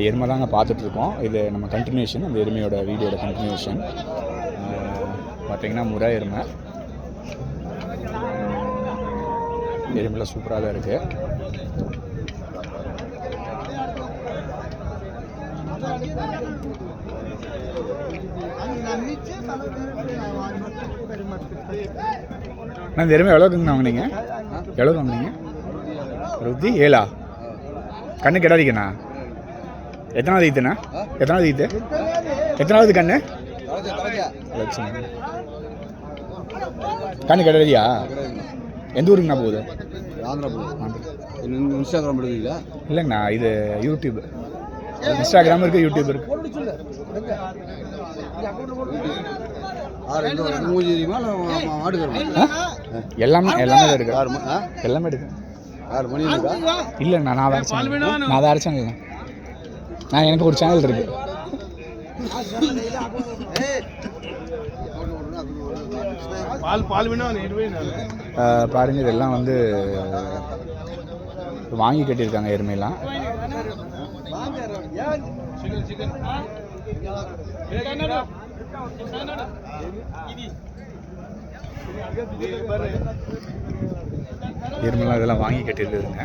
எருமை தாங்க பார்த்துட்ருக்கோம். இது நம்ம கண்டினியூஷன், அந்த எருமையோட வீடியோட கண்டினியூஷன். பார்த்திங்கன்னா முறை எருமை எருமையில் சூப்பராக தான் இருக்குது. இந்த எருமை எவ்வளோக்குங்கண்ணா வாங்கினீங்க? எவ்வளோக்கு வாங்கினீங்க? 67 கண்ணு கிடாதிக்கண்ணா. எத்தனாவது ஈத்துண்ணா? எத்தனாவது ஈத்து? எத்தனாவது கண்ணு? கண்ணு கிடையாதியா? எந்த ஊருக்குண்ணா போகுது? இன்ஸ்டாகிராம் போடுவீங்களா? இல்லைங்கண்ணா, இது யூடியூப். இன்ஸ்டாகிராம் இருக்குது, யூடியூப் இருக்குது. எல்லாமே எல்லாமே இருக்கு. எல்லாமே இருக்கு. இல்லைண்ணா, நான் வேறு சேனல். நான் வேறு சேனல். நான் எனக்கு ஒரு சேனல் இருக்கு. பாருங்க, இதெல்லாம் வந்து வாங்கி கட்டியிருக்காங்க எருமையெல்லாம். எருமையெல்லாம் இதெல்லாம் வாங்கி கட்டியிருக்குதுங்க.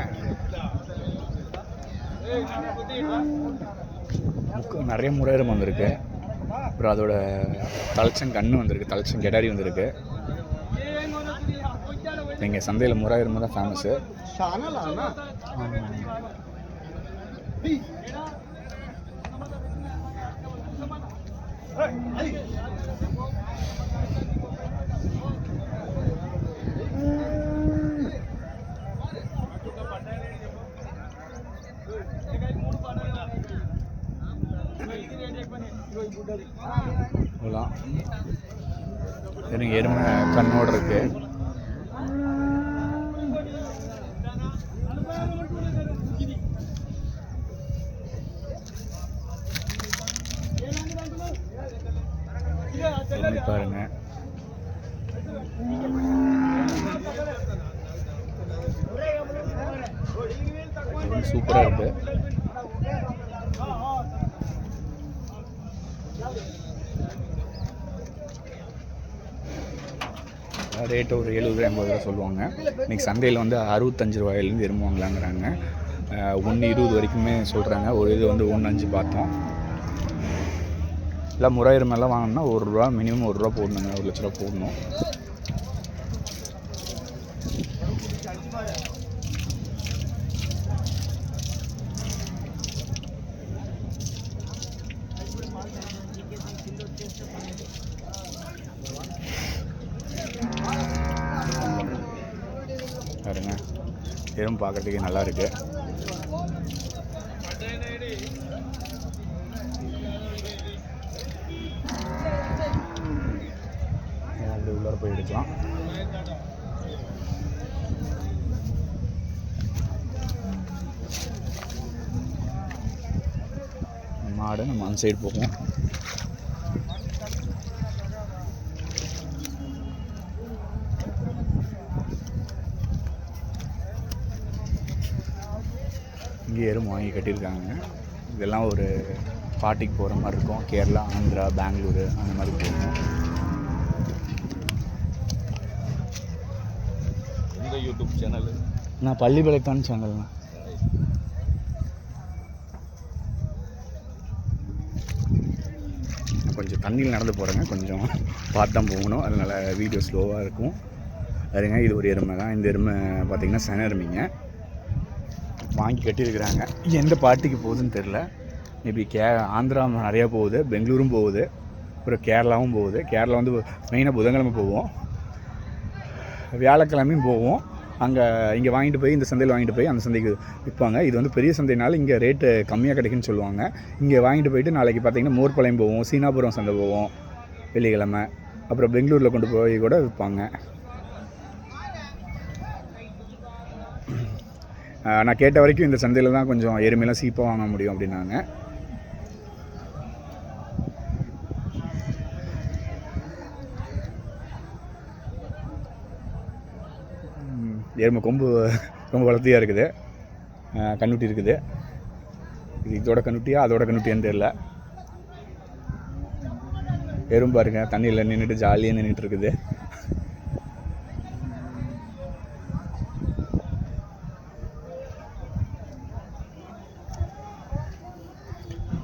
நிறைய முறை எருமை வந்திருக்கு. அப்புறம் அதோட தலைச்சன் கண்ணு வந்திருக்கு, தலைச்சன் கெடாரி வந்திருக்கு. நீங்கள் சந்தையில் முறை எருமை தான் ஃபேமஸ்ஸு. எருமை கண்ணோடு இருக்கு. பாருங்க, சூப்பரா இருக்கு. ரேட்டு ஒரு 70-80 ரூபா சொல்லுவாங்க. இன்றைக்கி சந்தையில் வந்து 65 ரூபாயிலேருந்து எருமை வாங்கலாங்கிறாங்க. 120 வரைக்குமே சொல்கிறாங்க. ஒரு இது வந்து 1.5 பார்த்தோம். இல்லை முறை எருமெல்லாம் வாங்கினா ₹1 மினிமம் ₹1 போடணுங்க. 1 லட்ச ரூபா போடணும். பாருங்க, எதுவும் பார்க்குறதுக்கு நல்லா இருக்கு. அப்படி உள்ளார போய் எடுக்கலாம். மாடு நம்ம அந்த சைடு போவோம். இங்கே எருமை வாங்கி கட்டியிருக்காங்க. இதெல்லாம் ஒரு பார்ட்டிக்கு போகிற மாதிரி இருக்கும். கேரளா, ஆந்திரா, பெங்களூரு அந்த மாதிரி போகணும். இந்த யூடியூப் சேனல் நான் பள்ளிப்பாளையத்தான் சேனல்ண்ணா. கொஞ்சம் தண்ணியில் நடந்து போகிறேங்க, கொஞ்சம் பார்த்து தான் போகணும். அதனால் வீடியோ ஸ்லோவாக இருக்கும். அதுங்க, இது ஒரு எருமை தான். இந்த எருமை பார்த்திங்கன்னா சென எருமைங்க. வாங்கி கட்டியிருக்கிறாங்க. எந்த பார்ட்டிக்கு போகுதுன்னு தெரில. மேபி ஆந்திரா நிறையா போகுது, பெங்களூரும் போகுது, அப்புறம் கேரளாவும் போகுது. கேரளா வந்து மெயினாக புதன்கிழமை போவோம், வியாழக்கிழமையும் போவோம். இங்கே வாங்கிட்டு போய் இந்த சந்தையில் வாங்கிட்டு போய் அந்த சந்தைக்கு விற்பாங்க. இது வந்து பெரிய சந்தைனால இங்கே ரேட்டு கம்மியாக கிடைக்குன்னு சொல்லுவாங்க. இங்கே வாங்கிட்டு போயிட்டு நாளைக்கு பார்த்திங்கன்னா மோர்பாளையம் போவோம், சீனாபுரம் சந்தை போவோம் வெள்ளிக்கிழமை. அப்புறம் பெங்களூரில் கொண்டு போய் கூட விற்பாங்க. நான் கேட்ட வரைக்கும் இந்த சந்தையில் தான் கொஞ்சம் எருமையெல்லாம் சீப்பாக வாங்க முடியும் அப்படின்னாங்க. எருமை கொம்பு ரொம்ப வளர்த்தியாக இருக்குது, கண்ணுட்டி இருக்குது. இது இதோட கண்ணுட்டியா அதோட கண்ணுட்டியான்னு தெரியல. எறும்பு பாருங்க தண்ணியில் நின்றுட்டு ஜாலியாக நின்றுட்டு இருக்குது.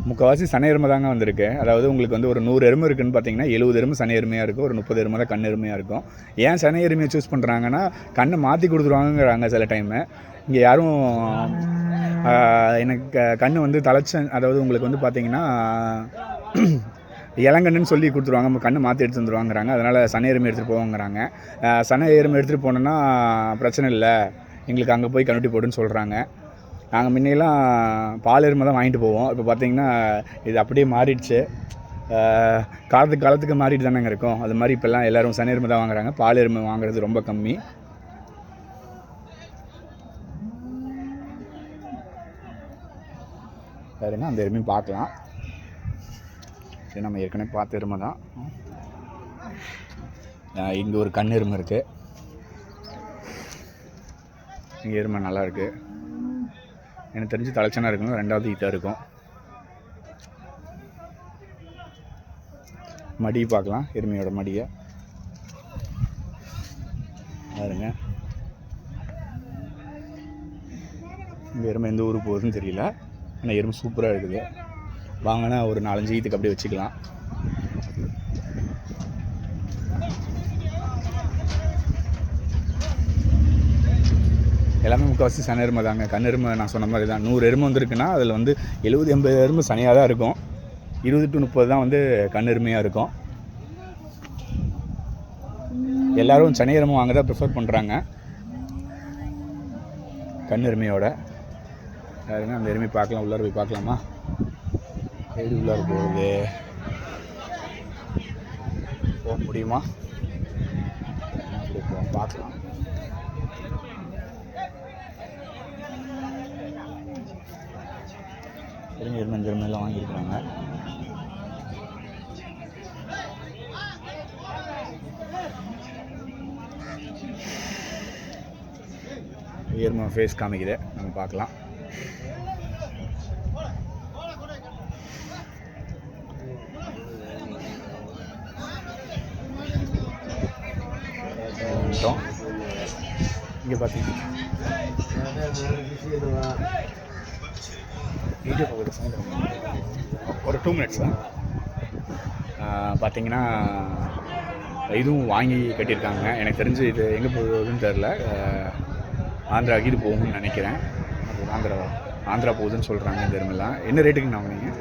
முக்கால்வாசி சனை எருமை தாங்க வந்திருக்கு. அதாவது உங்களுக்கு வந்து ஒரு 100 எருமை இருக்குதுன்னு பார்த்தீங்கன்னா 70 எருமை சனை எருமையாக இருக்கும், ஒரு 30 எருமை தான் கண் எருமையாக இருக்கும். ஏன் சனை எருமையை சூஸ் பண்ணுறாங்கன்னா கண்ணை மாற்றி கொடுத்துருவாங்கங்கிறாங்க சில டைமு. இங்கே யாரும் எனக்கு கண் வந்து அதாவது உங்களுக்கு வந்து பார்த்தீங்கன்னா இளங்கண்ணுன்னு சொல்லி கொடுத்துருவாங்க, நம்ம கண்ணை மாற்றி எடுத்து வந்துடுவாங்கிறாங்க. அதனால் சனை எருமை எடுத்துகிட்டு போவாங்கிறாங்க. சனை எருமை எடுத்துகிட்டு போனோன்னா பிரச்சனை இல்லை, எங்களுக்கு அங்கே போய் கண்ணுட்டி போடுன்னு சொல்கிறாங்க. நாங்கள் முன்னையெல்லாம் பால் எருமை தான் வாங்கிட்டு போவோம். இப்போ பார்த்திங்கன்னா இது அப்படியே மாறிடுச்சு. காலத்துக்கு மாறிட்டு தானேங்க இருக்கும். அது மாதிரி இப்போல்லாம் எல்லோரும் சனை எருமை தான் வாங்குறாங்க, பால் எருமை வாங்குறது ரொம்ப கம்மி. வேறுங்க அந்த எருமையும் பார்க்கலாம். சரி, நம்ம ஏற்கனவே பார்த்த எருமை தான். இங்கே ஒரு கண் எருமை இருக்குது. இங்கே எருமை நல்லா இருக்குது. எனக்கு தெரிஞ்சு தலைச்சனா இருக்கணும், 2வது ஈத்தாக இருக்கும். மடி பார்க்கலாம், எருமையோட மடியை பாருங்க. இந்த எருமை எந்த ஊருக்கு போகுதுன்னு தெரியல, ஆனால் எருமை சூப்பராக இருக்குது. வாங்கினா ஒரு 4-5 ஈத்துக்கு அப்படியே வச்சுக்கலாம். எல்லாமே முக்கால்வாசி சனை எருமை தாங்க. கண் எருமை நான் சொன்ன மாதிரி தான். 100 எருமை வந்துருக்குன்னா அதில் வந்து 70-80 எருமை சனையாக தான் இருக்கும். 20-30 தான் வந்து கண் எருமையாக இருக்கும். எல்லோரும் சனை எருமை வாங்க தான் ப்ரிஃபர் பண்ணுறாங்க கண் எருமையோட. யாருங்க அந்த எருமை பார்க்கலாம், உள்ளார போய் பார்க்கலாமா? எப்படி உள்ளார போகுது, போக முடியுமா? அப்படி பார்க்கலாம். எருமை எருமையெல்லாம் வாங்கியிருக்கிறாங்க. எருமை ஃபேஸ் காமிக்குது, நம்ம பார்க்கலாம். இங்கே பார்த்தீங்கன்னா வீடியோ ஒரு 2 மினிட்ஸ் தான். பார்த்தீங்கன்னா இதுவும் வாங்கி கட்டியிருக்காங்க. எனக்கு தெரிஞ்சு இது எங்கே போகுதுன்னு தெரில. ஆந்திராவுக்கு இது போகும்னு நினைக்கிறேன். அது ஆந்திரா போகுதுன்னு சொல்கிறாங்க இந்த எருமெல்லாம். என்ன ரேட்டுக்கு வாங்கினீங்க?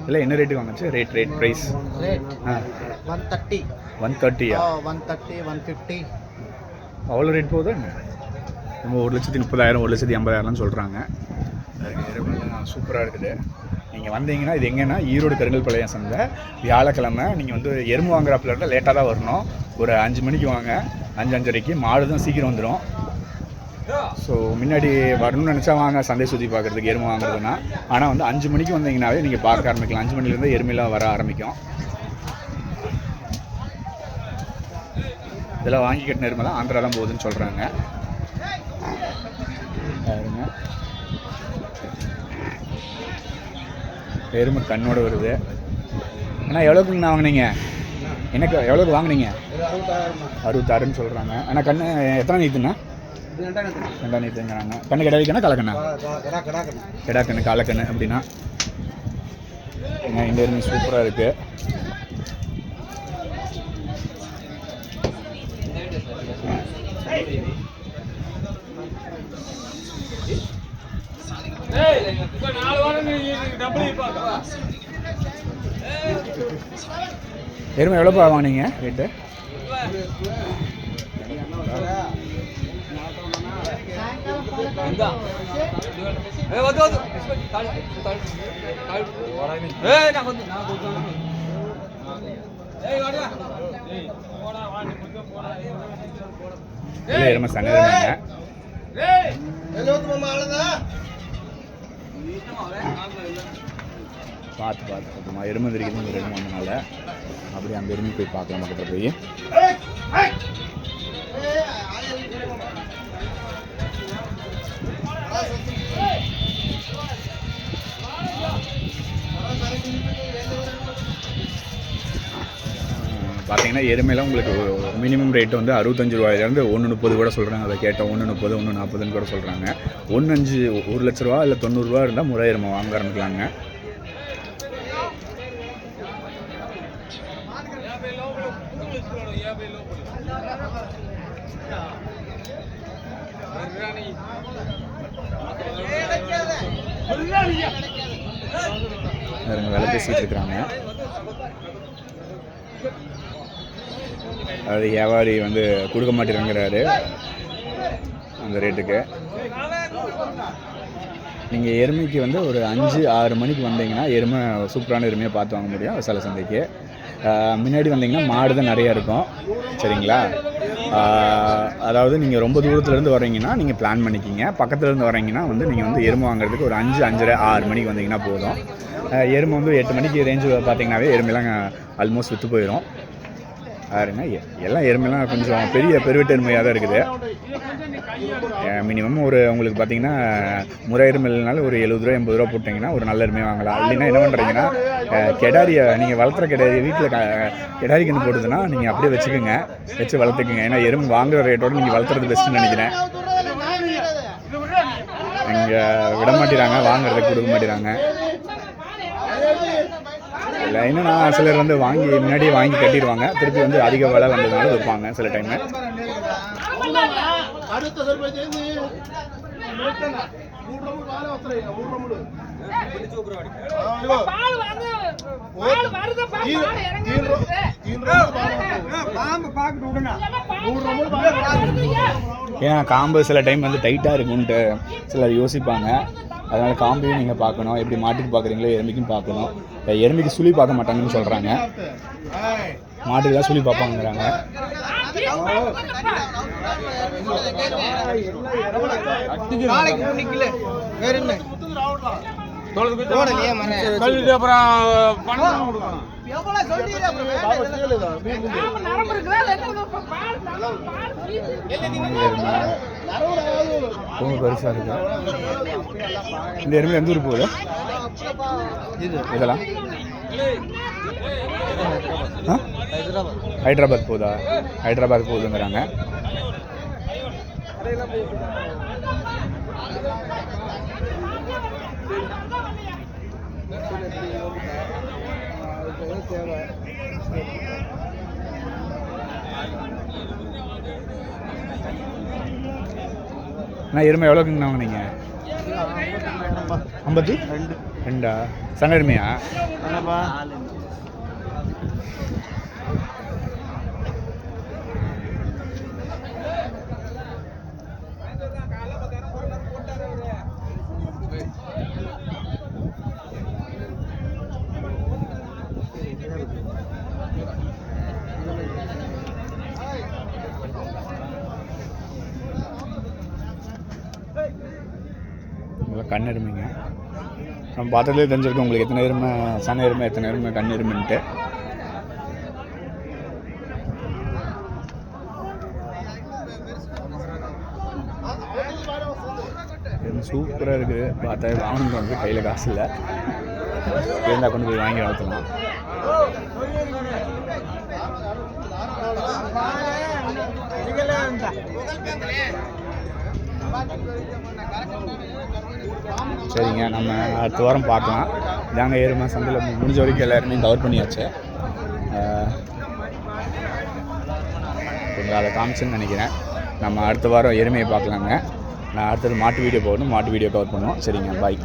இல்லை என்ன ரேட்டுக்கு வாங்கிச்சு? Rate price 130. 130-யா? 130, 150. அவ்வளோ ரேட் போகுது. நம்ம 1,30,000 1,50,000 சொல்கிறாங்க. எருமெல்லாம் சூப்பராக இருக்குது. நீங்கள் வந்தீங்கன்னா இது எங்கன்னா ஈரோடு கருங்கல்பாளையம் சந்தை, வியாழக்கிழமை. நீங்கள் வந்து எருமை வாங்குறாப்புல இருந்தால் லேட்டாக தான் வரணும். ஒரு 5 மணிக்கு வாங்க, 5-5:30. மாடு தான் சீக்கிரம் வந்துடும். ஸோ முன்னாடி வரணும்னு நினச்சா வாங்க சந்தை சுற்றி பார்க்குறதுக்கு எருமை வாங்குறதுன்னா. ஆனால் வந்து 5 மணிக்கு வந்தீங்கன்னாவே நீங்கள் பார்க்க ஆரம்பிக்கலாம். 5 மணிலேருந்து எருமைலாம் வர ஆரம்பிக்கும். இதெல்லாம் வாங்கி கட்டின எருமை தான் ஆந்திரா தான் போகுதுன்னு சொல்கிறாங்க. எருமை கண்ணோடு வருது. ஆனால் எவ்வளோக்குங்கண்ணா வாங்கினீங்க? எனக்கு எவ்வளோக்கு வாங்கினீங்க? 66,000 சொல்கிறாங்க. ஆனால் கண்ணு எத்தனை நீத்துண்ணா? 2 நீத்துங்கிறாங்க. கண்ணு கிடா வைக்கணும், கலக்கண்ணா? கிடா கண்ணு, காலக்கண்ணு அப்படின்னா. இந்த எருமை சூப்பராக இருக்குது. எருமை எவ்வளோப்பா வாங்கினீங்க ரேட்டு? எருமை சனை எருமைங்க. பார்த்து எருமை தெரியுது. ஒரு எருமை வந்தனால அப்படியே அந்த எருமை போய் பார்க்கலாம் பக்கத்தில் போய். பார்த்தீங்கன்னா எருமையெல்லாம் உங்களுக்கு மினிமம் ரேட் வந்து 65 ரூபாயிலேருந்து 1.30 கூட சொல்கிறாங்க. அதை கேட்டால் 1.30 1.40 கூட சொல்கிறாங்க. 1.5 1 லட்ச ரூபா இல்லை 90 ரூபா இருந்தால் முறை எருமை வாங்க ஆரம்பிக்கலாங்க. வேலை பேசிகிட்டு இருக்கிறாங்க. அது வியாபாரி வந்து கொடுக்க மாட்டேங்கிறாரு அந்த ரேட்டுக்கு. நீங்கள் எருமைக்கு வந்து ஒரு 5-6 மணிக்கு வந்தீங்கன்னா எருமை சூப்பரான எருமையாக பார்த்து வாங்க முடியும் விசால சந்தைக்கு. முன்னாடி வந்தீங்கன்னா மாடு தான் நிறையா இருக்கும். சரிங்களா? அதாவது நீங்கள் ரொம்ப தூரத்துலேருந்து வரீங்கன்னா நீங்கள் பிளான் பண்ணிக்கிங்க. பக்கத்துலேருந்து வரீங்கன்னா வந்து நீங்கள் வந்து எருமை வாங்குறதுக்கு ஒரு 5, 5:30, 6 மணிக்கு வந்தீங்கன்னா போதும். எருமை வந்து 8 மணிக்கு ரேஞ்சு பார்த்தீங்கன்னாவே எருமைலாம் ஆல்மோஸ்ட் விற்று போயிடும். பாருங்க, எல்லாம் எருமைலாம் கொஞ்சம் பெருவெட்டு எருமையாக தான் இருக்குது. மினிமம் ஒரு உங்களுக்கு பார்த்தீங்கன்னா முறை எருமை இல்லைனாலும் ஒரு 70 ரூபா 80 ரூபா போட்டிங்கன்னா ஒரு நல்ல எருமையாக வாங்கலாம். இல்லைன்னா என்ன பண்ணுறீங்கன்னா கெடாரியை நீங்கள் வளர்த்துற கெடாரியை வீட்டில் கெடாரி கன்று போடுதுன்னா நீங்கள் அப்படியே வச்சுக்கோங்க, வச்சு வளர்த்துக்குங்க. ஏன்னா எருமை வாங்குகிற ரேட்டோடு நீங்கள் வளர்த்துறது பெஸ்ட்டுன்னு நினைக்கிறேன். இங்கே விட மாட்டேறாங்க, வாங்குறதுக்கு கொடுக்க மாட்டேறாங்க. இல்லை என்னன்னா சிலர் வந்து முன்னாடியே வாங்கி கட்டிடுவாங்க, திருப்பி வந்து அதிக விலை வந்ததுனால வைப்பாங்க சில டைமு. ஏன்னா காம்பு சில டைம் வந்து டைட்டாக இருக்குன்ட்டு சிலர் யோசிப்பாங்க. அதனால் காம்பையும் நீங்கள் பார்க்கணும். எப்படி மாட்டுக்கு பார்க்குறீங்களோ எருமைக்கும் பார்க்கணும். எருமைக்கு சுழி பார்க்க மாட்டாங்கன்னு சொல்கிறாங்க, மாட்டுக்கு தான் சுழி பார்ப்பாங்கிறாங்க. ரொம்ப பெருசாக இருக்கு. இந்த எருமை எந்த ஊர் போகுது இதெல்லாம்? ஹைதராபாத் போகுதா? ஹைதராபாத் போகுதுங்கிறாங்க. நான் எருமை எவ்வளோக்குங்கண்ணா வாங்கினீங்க? 52 சன எருமையா? கண் எருமைங்க. நம்ம பார்த்ததுலேயே தெரிஞ்சிருக்கோம் உங்களுக்கு எத்தனை எருமை சன எருமை, எத்தனை எருமை கண் எருமைன்ட்டு. சூப்பராக இருக்குது. பார்த்தா வாங்கணும் வந்து கையில் காசு இல்லை, இருந்தால் கொண்டு போய் வாங்கி வளர்த்தலாம். சரிங்க, நம்ம அடுத்த வாரம் பார்க்கலாம். இதாங்க எருமை சந்தையில் முடிஞ்ச வரைக்கும் எல்லாருமே கவர் பண்ணியாச்சு. கொஞ்சம் அதை காமிச்சுன்னு நினைக்கிறேன். நம்ம அடுத்த வாரம் எருமையை பார்க்கலாங்க. நான் அடுத்தது மாட்டு வீடியோ போடணும், மாட்டு வீடியோ கவர் பண்ணுவோம். சரிங்க, பாய்.